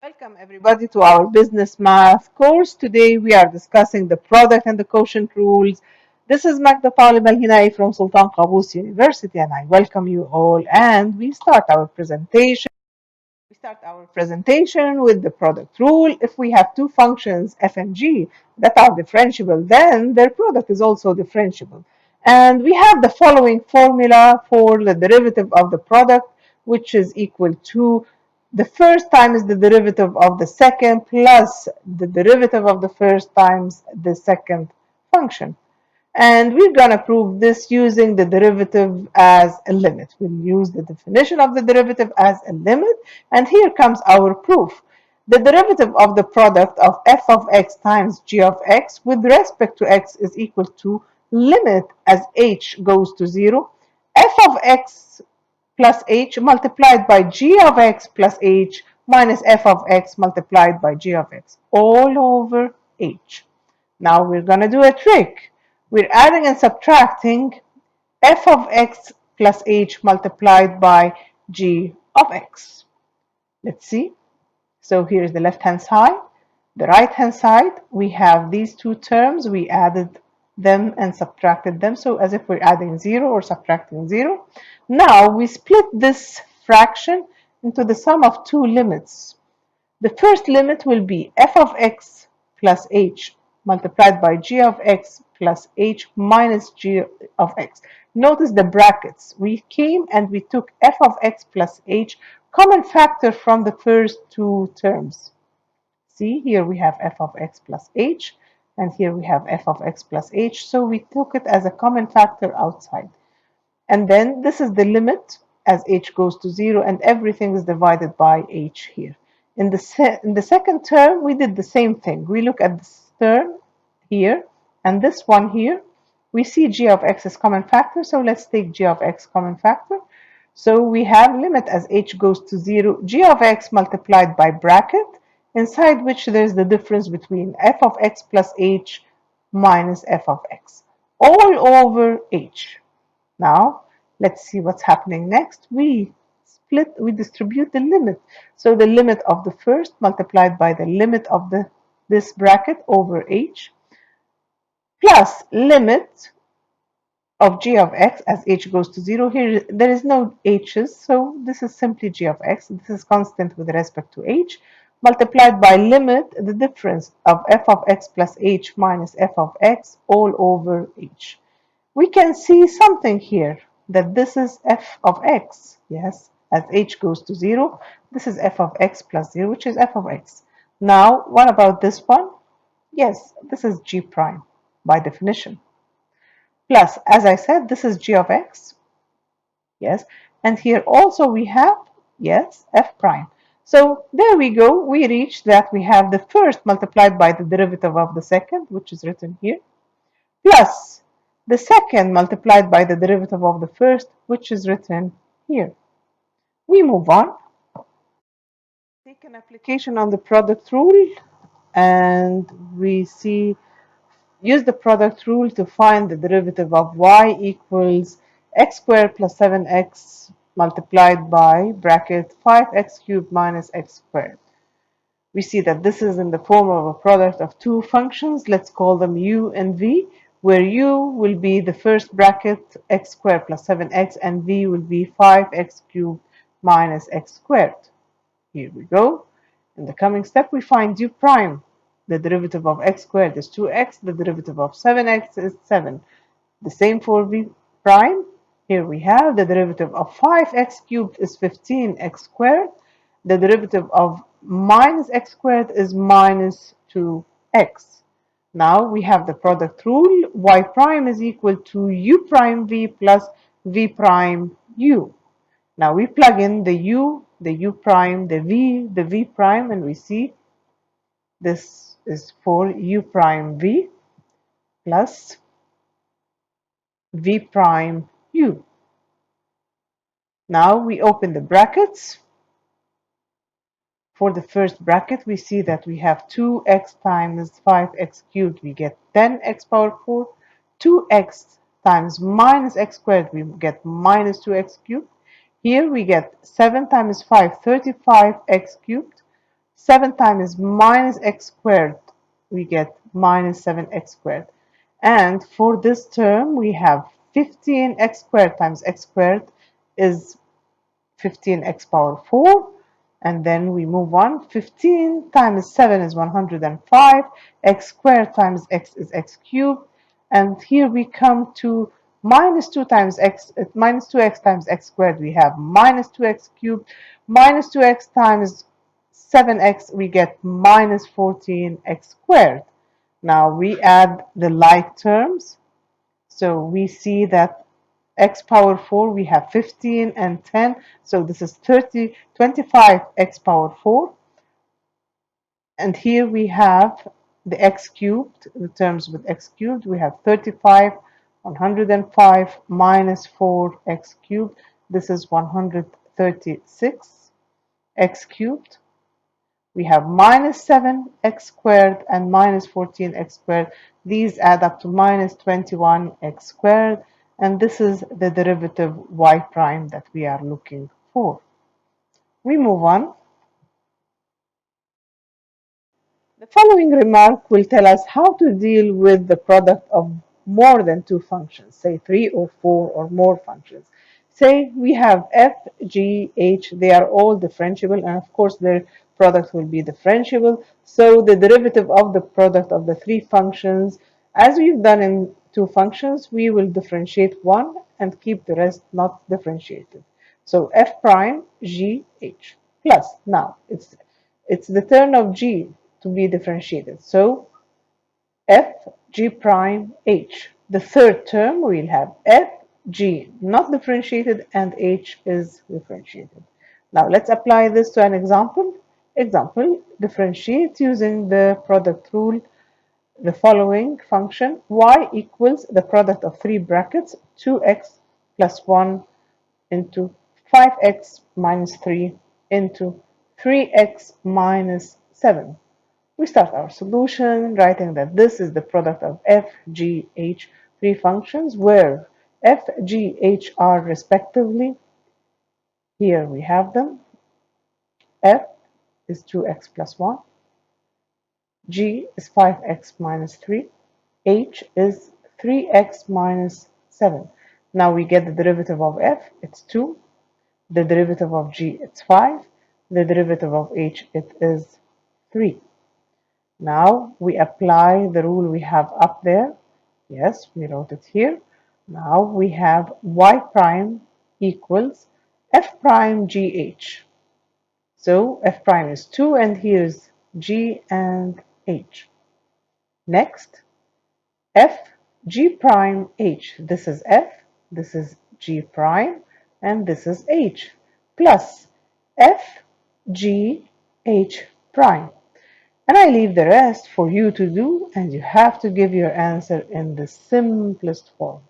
Welcome everybody to our business math course. Today we are discussing the product and the quotient rules. This is Magda Talib Al-Hinai from Sultan Qaboos University and I welcome you all and we start our presentation. We start our presentation with the product rule. If we have two functions f and g that are differentiable, then their product is also differentiable. And we have the following formula for the derivative of the product, which is equal to the first times the derivative of the second plus the derivative of the first times the second function. And we're going to prove this using the derivative as a limit. We'll use the definition of the derivative as a limit. And here comes our proof. The derivative of the product of f of x times g of x with respect to x is equal to limit as h goes to 0, f of x plus h multiplied by g of x plus h minus f of x multiplied by g of x all over h. Now we're going to do a trick. We're adding and subtracting f of x plus h multiplied by g of x. Let's see. So here's the left-hand side. The right-hand side, we have these two terms. We added them and subtracted them. So as if we're adding 0 or subtracting 0. Now we split this fraction into the sum of two limits. The first limit will be f of x plus h multiplied by g of x plus h minus g of x. Notice the brackets. We came and we took f of x plus h, common factor from the first two terms. See, here we have f of x plus h, and here we have f of x plus h. So we took it as a common factor outside. And then this is the limit as h goes to 0, and everything is divided by h here. In the second term, we did the same thing. We look at this term here and this one here. We see g of x is common factor, so let's take g of x common factor. So we have limit as h goes to 0, g of x multiplied by bracket, inside which there's the difference between f of x plus h minus f of x, all over h. Now, let's see what's happening next. We distribute the limit. So the limit of the first multiplied by the limit of this bracket over h plus limit of g of x as h goes to 0. Here there is no h's, so this is simply g of x. This is constant with respect to h, multiplied by limit the difference of f of x plus h minus f of x all over h. We can see something here, that this is f of x. Yes, as h goes to 0, this is f of x plus 0, which is f of x. Now, what about this one? Yes, this is g prime by definition. Plus, as I said, this is g of x. Yes, and here also we have, yes, f prime. So there we go. We reach that we have the first multiplied by the derivative of the second, which is written here, plus the second multiplied by the derivative of the first, which is written here. We move on. Take an application on the product rule, and we see use the product rule to find the derivative of y equals x squared plus 7x multiplied by bracket 5x cubed minus x squared. We see that this is in the form of a product of two functions. Let's call them u and v, where u will be the first bracket x squared plus 7x and v will be 5x cubed minus x squared. Here we go. In the coming step, we find u prime. The derivative of x squared is 2x. The derivative of 7x is 7. The same for v prime. Here we have the derivative of 5x cubed is 15x squared. The derivative of minus x squared is minus 2x. Now we have the product rule. Y prime is equal to u prime v plus v prime u. Now we plug in the u prime, the v prime, and we see this is for u prime v plus v prime u. Now we open the brackets. For the first bracket, we see that we have 2x times 5x cubed, we get 10x power 4. 2x times minus x squared, we get minus 2x cubed. Here we get 7 times 5, 35x cubed. 7 times minus x squared, we get minus 7x squared. And for this term, we have 15x squared times x squared is 15x power 4. And then we move on. 15 times 7 is 105. X squared times x is x cubed. And here we come to minus 2 times x, minus 2x times x squared, we have minus 2x cubed. Minus 2x times 7x, we get minus 14x squared. Now we add the like terms. So we see that x power 4, we have 15 and 10. So this is 30, 25 x power 4. And here we have the x cubed, the terms with x cubed. We have 35, 105 minus 4x cubed. This is 136 x cubed. We have minus 7x squared and minus 14x squared. These add up to minus 21x squared. And this is the derivative y prime that we are looking for. We move on. The following remark will tell us how to deal with the product of more than two functions, say 3 or 4 or more functions. Say we have f, g, h, they are all differentiable, and of course their product will be differentiable. So the derivative of the product of the three functions, as we've done in two functions, we will differentiate one and keep the rest not differentiated. So f prime g h plus. Now it's the turn of g to be differentiated. So f g prime h. The third term we'll have f g not differentiated and h is differentiated. Now let's apply this to an example. Example, differentiate using the product rule the following function y equals the product of three brackets 2x plus 1 into 5x minus 3 into 3x minus 7. We start our solution writing that this is the product of f, g, h, three functions where f, g, h are respectively, here we have them, f is 2x plus 1, g is 5x minus 3, h is 3x minus 7. Now we get the derivative of f, it's 2, the derivative of g, it's 5, the derivative of h, it is 3. Now we apply the rule we have up there. Yes, we wrote it here. Now we have y prime equals f prime gh. So f prime is 2 and here's g and h. Next, f g prime h. This is f, this is g prime, and this is h, plus f g h prime. And I leave the rest for you to do, and you have to give your answer in the simplest form.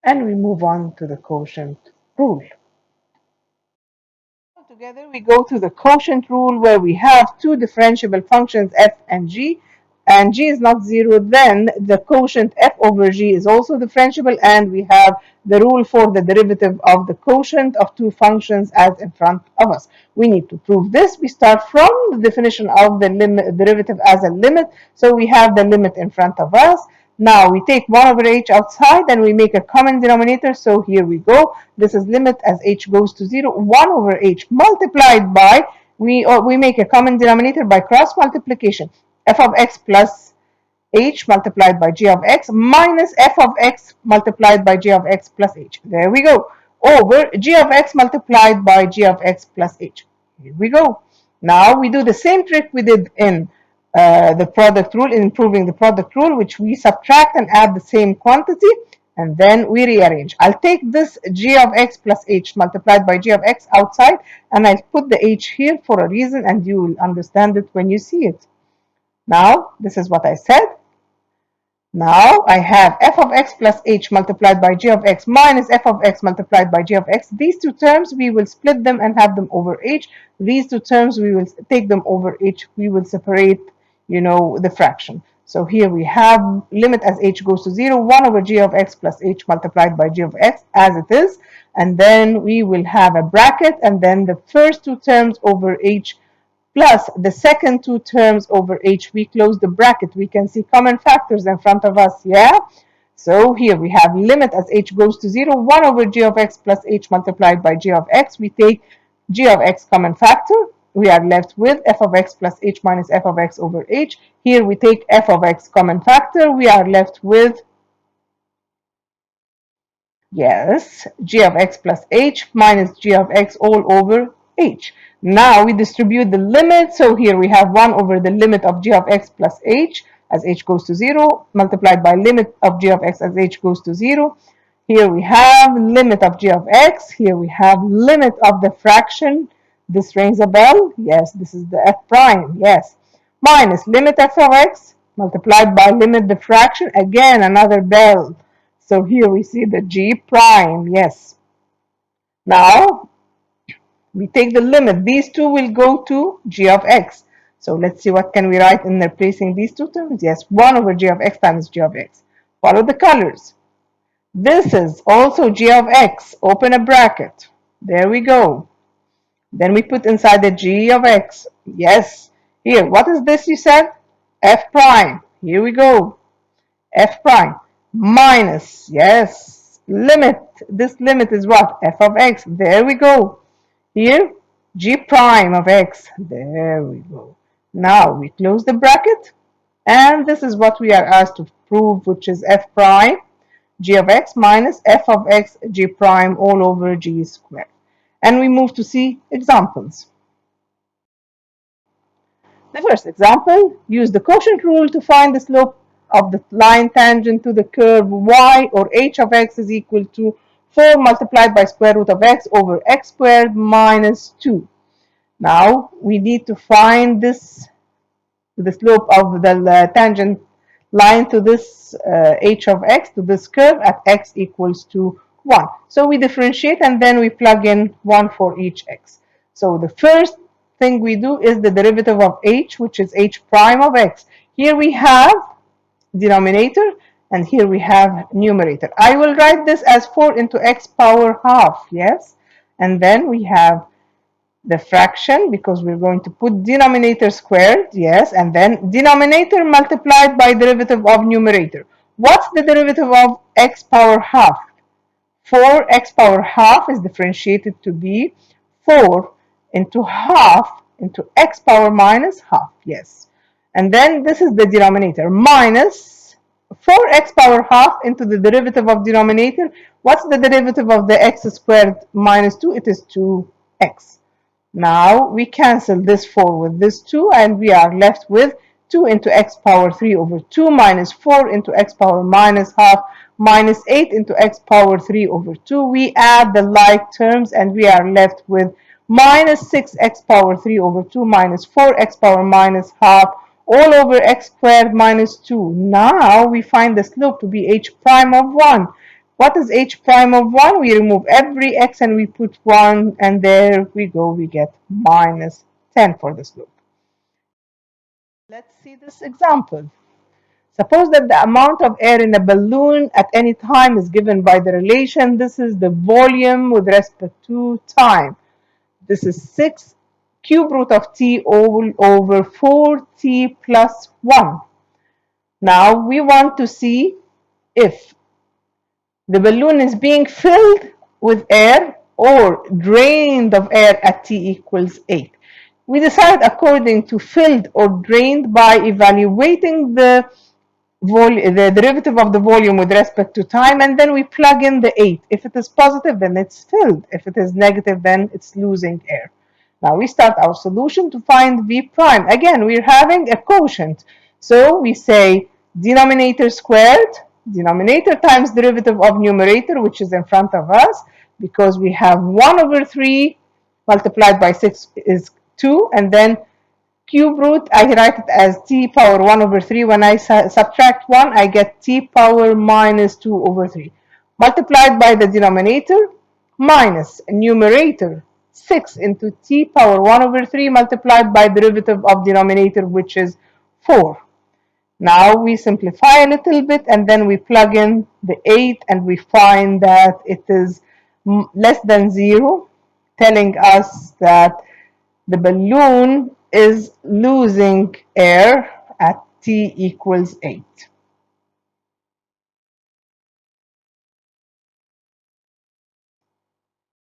And we move on to the quotient rule. Together we go to the quotient rule where we have two differentiable functions f and g is not zero, then the quotient f over g is also differentiable, and we have the rule for the derivative of the quotient of two functions as in front of us. We need to prove this. We start from the definition of the limit, derivative as a limit, so we have the limit in front of us. Now we take 1 over h outside and we make a common denominator. So here we go. This is limit as h goes to 0. 1 over h multiplied by, we make a common denominator by cross multiplication. F of x plus h multiplied by g of x minus f of x multiplied by g of x plus h. There we go. Over g of x multiplied by g of x plus h. Here we go. Now we do the same trick we did in the product rule, in improving the product rule, which we subtract and add the same quantity, and then we rearrange. I'll take this g of x plus h multiplied by g of x outside, and I'll put the h here for a reason, and you will understand it when you see it. Now, this is what I said. Now I have f of x plus h multiplied by g of x minus f of x multiplied by g of x. These two terms, we will split them and have them over h. These two terms, we will take them over h. We will separate, the fraction. So here we have limit as h goes to 0, 1 over g of x plus h multiplied by g of x as it is. And then we will have a bracket and then the first two terms over h plus the second two terms over h. We close the bracket. We can see common factors in front of us, yeah? So here we have limit as h goes to 0, 1 over g of x plus h multiplied by g of x. We take g of x common factor. We are left with f of x plus h minus f of x over h. Here we take f of x common factor. We are left with, yes, g of x plus h minus g of x all over h. Now we distribute the limit. So here we have 1 over the limit of g of x plus h as h goes to 0 multiplied by limit of g of x as h goes to 0. Here we have limit of g of x. Here we have limit of the fraction. This rings a bell. Yes, this is the f prime. Yes. Minus limit f of x multiplied by limit the fraction. Again, another bell. So here we see the g prime. Yes. Now we take the limit. These two will go to g of x. So let's see what can we write in replacing these two terms. Yes, 1 over g of x times g of x. Follow the colors. This is also g of x. Open a bracket. There we go. Then we put inside the g of x. Yes. Here, what is this you said? F prime. Here we go. F prime minus, yes, limit. This limit is what? F of x. There we go. Here, g prime of x. There we go. Now we close the bracket. And this is what we are asked to prove, which is f prime g of x minus f of x g prime all over g squared. And we move to see examples. The first example, use the quotient rule to find the slope of the line tangent to the curve y, or h of x is equal to 4 multiplied by square root of x over x squared minus 2. Now we need to find the slope of the tangent line to this h of x, to this curve at x equals to 1. So we differentiate and then we plug in 1 for each x. So the first thing we do is the derivative of h, which is h prime of x. Here we have denominator and here we have numerator. I will write this as 4 into x power half, yes? And then we have the fraction, because we're going to put denominator squared, yes, and then denominator multiplied by derivative of numerator. What's the derivative of x power half? 4x power half is differentiated to be 4 into half into x power minus half, yes. And then this is the denominator, minus 4x power half into the derivative of denominator. What's the derivative of the x squared minus 2? It is 2x. Now we cancel this 4 with this 2 and we are left with 2 into x power 3 over 2 minus 4 into x power minus half minus 8 into x power 3 over 2. We add the like terms and we are left with minus 6x power 3 over 2 minus 4x power minus half all over x squared minus 2. Now we find the slope to be h prime of 1. What is h prime of 1? We remove every x and we put 1, and there we go, we get minus 10 for the slope. Let's see this example. Suppose that the amount of air in a balloon at any time is given by the relation. This is the volume with respect to time. This is 6 cube root of t all over 4t plus 1. Now we want to see if the balloon is being filled with air or drained of air at t equals 8. We decide according to filled or drained by evaluating the derivative of the volume with respect to time, and then we plug in the 8. If it is positive, then it's filled. If it is negative, then it's losing air. Now we start our solution to find v prime. Again, we're having a quotient. So we say denominator squared, denominator times derivative of numerator, which is in front of us, because we have 1 over 3 multiplied by 6 is 2, and then cube root, I write it as t power 1 over 3. When I subtract 1, I get t power minus 2 over 3. Multiplied by the denominator minus numerator 6 into t power 1 over 3 multiplied by derivative of denominator, which is 4. Now we simplify a little bit and then we plug in the 8 and we find that it is less than 0, telling us that the balloon is losing air at T equals 8.